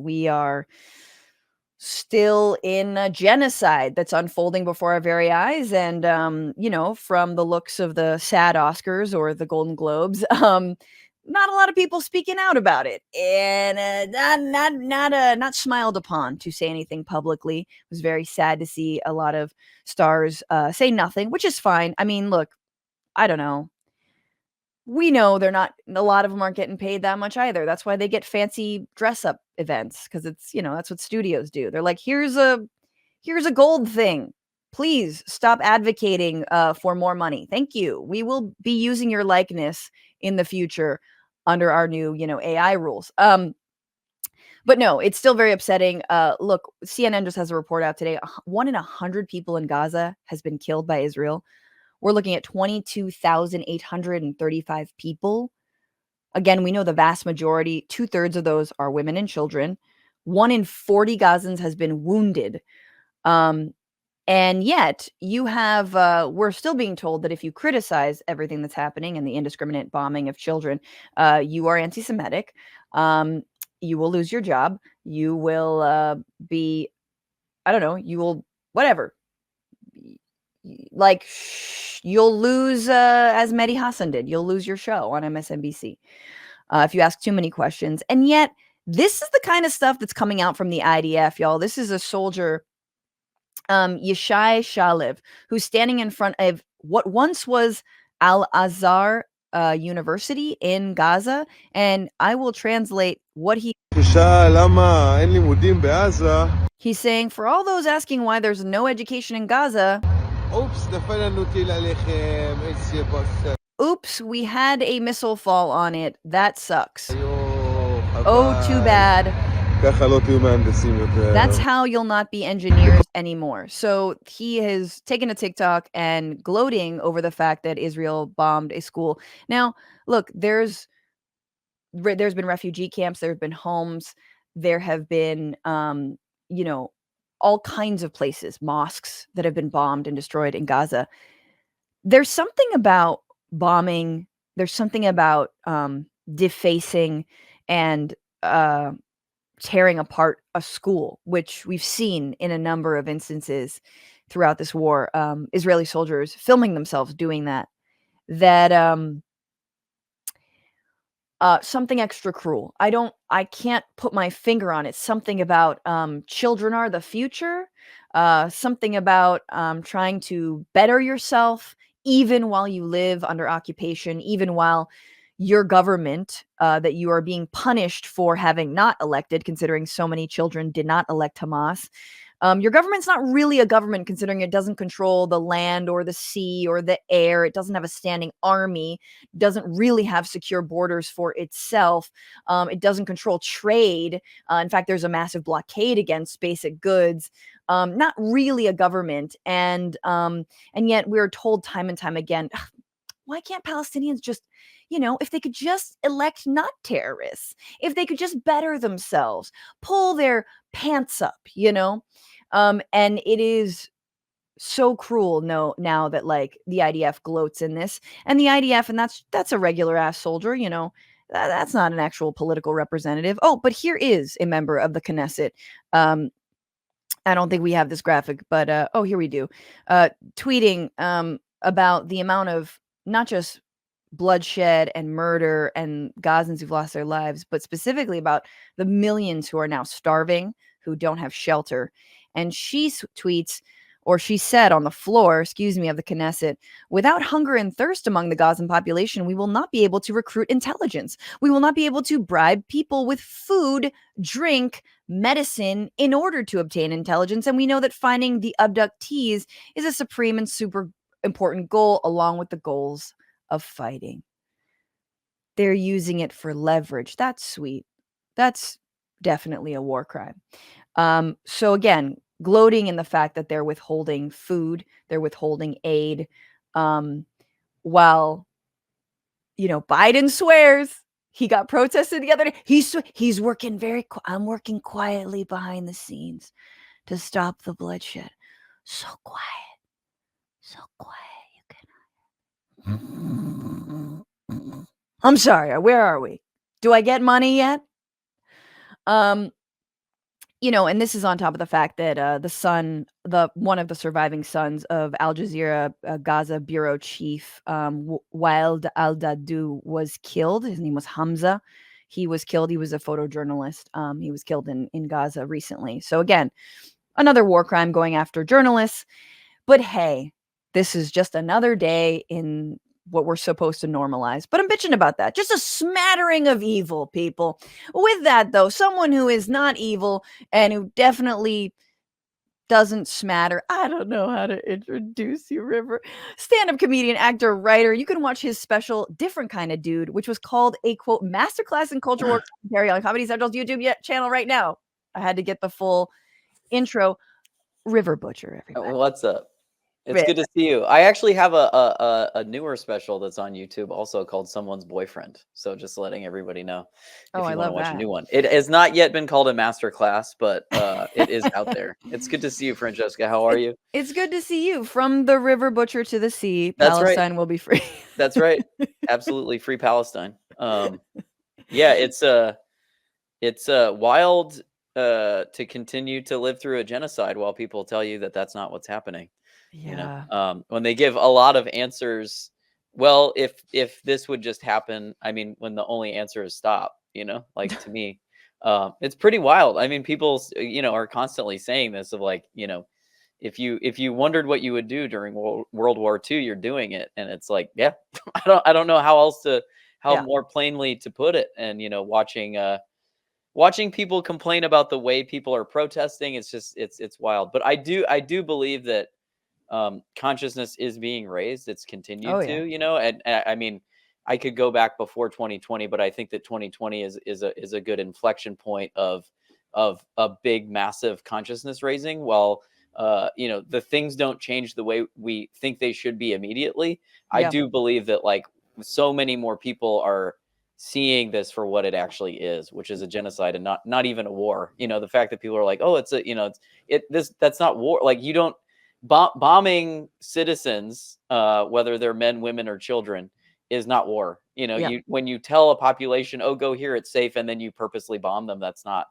We are still in a genocide that's unfolding before our very eyes. And, from the looks of the sad Oscars or the Golden Globes, not a lot of people speaking out about it, and not smiled upon to say anything publicly. It was very sad to see a lot of stars say nothing, which is fine. I mean, look, I don't know. We know they're not, a lot of them aren't getting paid that much either. That's why they get fancy dress up events, because it's, that's what studios do. They're like, here's a gold thing. Please stop advocating for more money. Thank you. We will be using your likeness in the future under our new, AI rules. But no, it's still very upsetting. Look, CNN just has a report out today. 1 in 100 people in Gaza has been killed by Israel. We're looking at 22,835 people. Again, we know the vast majority, 2/3 of those are women and children. 1 in 40 Gazans has been wounded. And yet you have, we're still being told that if you criticize everything that's happening and the indiscriminate bombing of children, you are anti-Semitic. You will lose your job. You will be, I don't know, you will, whatever. Like, you'll lose, as Mehdi Hassan did, you'll lose your show on MSNBC if you ask too many questions. And yet, this is the kind of stuff that's coming out from the IDF, y'all. This is a soldier, Yishai Shalev, who's standing in front of what once was Al-Azhar University in Gaza, and I will translate what he's saying. For all those asking why there's no education in Gaza, oops, we had a missile fall on it. That sucks. Oh, too bad. That's how you'll not be engineers anymore. So he has taken a TikTok and gloating over the fact that Israel bombed a school. Now, look, there's been refugee camps, there have been homes, there have been, all kinds of places, mosques that have been bombed and destroyed in Gaza. There's something about bombing, there's something about defacing and tearing apart a school, which we've seen in a number of instances throughout this war. Israeli soldiers filming themselves doing that. Something extra cruel. I can't put my finger on it. Something about children are the future. Something about trying to better yourself even while you live under occupation, even while your government that you are being punished for having not elected, considering so many children did not elect Hamas. Your government's not really a government, considering it doesn't control the land or the sea or the air. It doesn't have a standing army, doesn't really have secure borders for itself. It doesn't control trade. In fact, there's a massive blockade against basic goods. Not really a government. And yet we're told time and time again, why can't Palestinians just, if they could just elect not terrorists, if they could just better themselves, pull their pants up, and it is so cruel now that like the IDF gloats in this, and the IDF, and that's a regular ass soldier, that's not an actual political representative. Oh, but here is a member of the Knesset. I don't think we have this graphic, but here we do. Tweeting about the amount of not just bloodshed and murder and Gazans who've lost their lives, but specifically about the millions who are now starving, who don't have shelter. And she tweets, or she said on the floor, of the Knesset, without hunger and thirst among the Gazan population, we will not be able to recruit intelligence. We will not be able to bribe people with food, drink, medicine in order to obtain intelligence. And we know that finding the abductees is a supreme and super important goal, along with the goals of fighting. They're using it for leverage. That's sweet. That's definitely a war crime. So again, gloating in the fact that they're withholding food, they're withholding aid, while Biden swears he got protested the other day. He's working I'm working quietly behind the scenes to stop the bloodshed. So quiet. I'm sorry, where are we? Do I get money yet? And this is on top of the fact that one of the surviving sons of Al Jazeera Gaza bureau chief, Wild Al Dadu, was killed. His name was Hamza. He was killed. He was a photojournalist. He was killed in Gaza recently. So again, another war crime going after journalists. But hey, this is just another day in what we're supposed to normalize. But I'm bitching about that. Just a smattering of evil, people. With that, though, someone who is not evil and who definitely doesn't smatter. I don't know how to introduce you, River. Stand-up comedian, actor, writer. You can watch his special Different Kind of Dude, which was called a, quote, masterclass in cultural war commentary on Comedy Central's YouTube channel right now. I had to get the full intro. River Butcher, everybody. What's up? It's good to see you. I actually have a newer special that's on YouTube also called Someone's Boyfriend. So just letting everybody know if you want to watch a new one. It has not yet been called a master class, but it is out there. It's good to see you, Francesca. How are you? It's good to see you. From the River Butcher to the sea, That's Palestine right. will be free. That's right. Absolutely free Palestine. Yeah, it's wild to continue to live through a genocide while people tell you that that's not what's happening. Yeah. When they give a lot of answers, well, if this would just happen, I mean, when the only answer is stop, like to me, it's pretty wild. I mean, people, are constantly saying this of like, if you wondered what you would do during World War II, you're doing it, and it's like, yeah, I don't know how else to more plainly to put it. And watching people complain about the way people are protesting, it's just it's wild. But I do believe that consciousness is being raised. It's continued to, and I mean, I could go back before 2020, but I think that 2020 is a good inflection point of a big, massive consciousness raising. While the things don't change the way we think they should be immediately, I do believe that like so many more people are seeing this for what it actually is, which is a genocide and not even a war. The fact that people are like, oh, it's that's not war. Like, you don't bombing citizens, whether they're men, women, or children, is not war. When you tell a population, oh, go here, it's safe, and then you purposely bomb them, that's not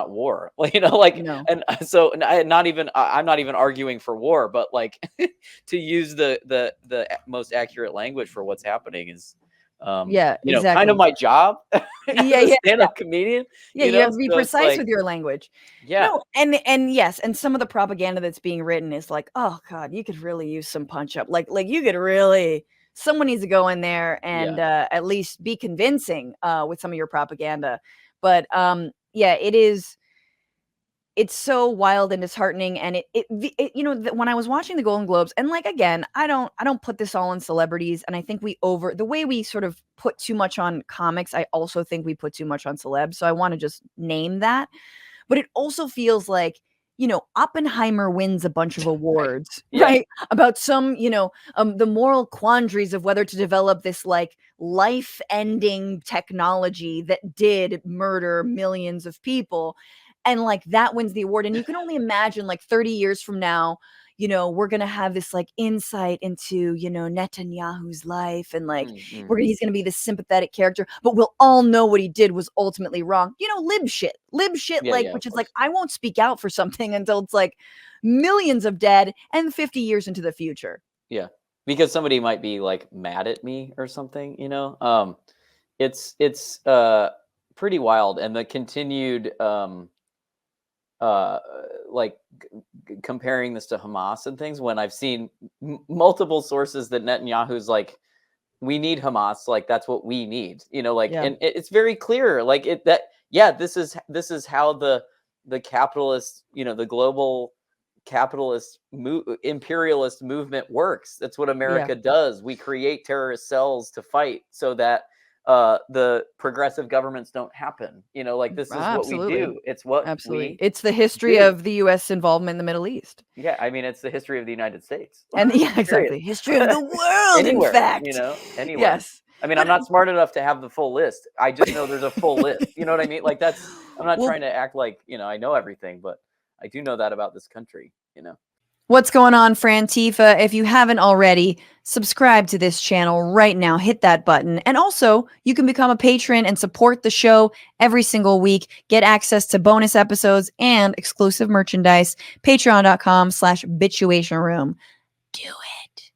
war. No. And so I'm not even arguing for war, but like to use the most accurate language for what's happening is exactly. kind of my job as a stand-up comedian. You have to be precise with your language. Yeah. No, and yes, and some of the propaganda that's being written is like, oh God, you could really use some punch up. Like you could really, someone needs to go in there and at least be convincing with some of your propaganda. But it's so wild and disheartening. And when I was watching the Golden Globes, and like, again, I don't put this all on celebrities. And I think the way we sort of put too much on comics, I also think we put too much on celebs. So I want to just name that. But it also feels like, Oppenheimer wins a bunch of awards, right? About some, the moral quandaries of whether to develop this like life-ending technology that did murder millions of people. And like that wins the award. And you can only imagine like 30 years from now, we're going to have this like insight into, Netanyahu's life. And like, he's going to be this sympathetic character, but we'll all know what he did was ultimately wrong. lib shit, which is like, I won't speak out for something until it's like millions of dead and 50 years into the future. Yeah. Because somebody might be like mad at me or something, it's pretty wild. And the continued, comparing this to Hamas and things, when I've seen multiple sources that Netanyahu's like, we need Hamas, like that's what we need, and it's very clear, like this is how the capitalist, the global capitalist imperialist movement works. That's what America does. We create terrorist cells to fight so that the progressive governments don't happen. This is what we do. It's what it's the history of the U.S. involvement in the Middle East. Yeah, I mean, it's the history of the United States. And exactly. History of the world, anywhere, in fact. Anywhere. Yes. I mean, I'm not smart enough to have the full list. I just know there's a full list. You know what I mean? Like I'm not trying to act like, I know everything, but I do know that about this country, What's going on, Frantifa? If you haven't already, subscribe to this channel right now. Hit that button. And also, you can become a patron and support the show every single week. Get access to bonus episodes and exclusive merchandise. Patreon.com/bitchuation room. Do it.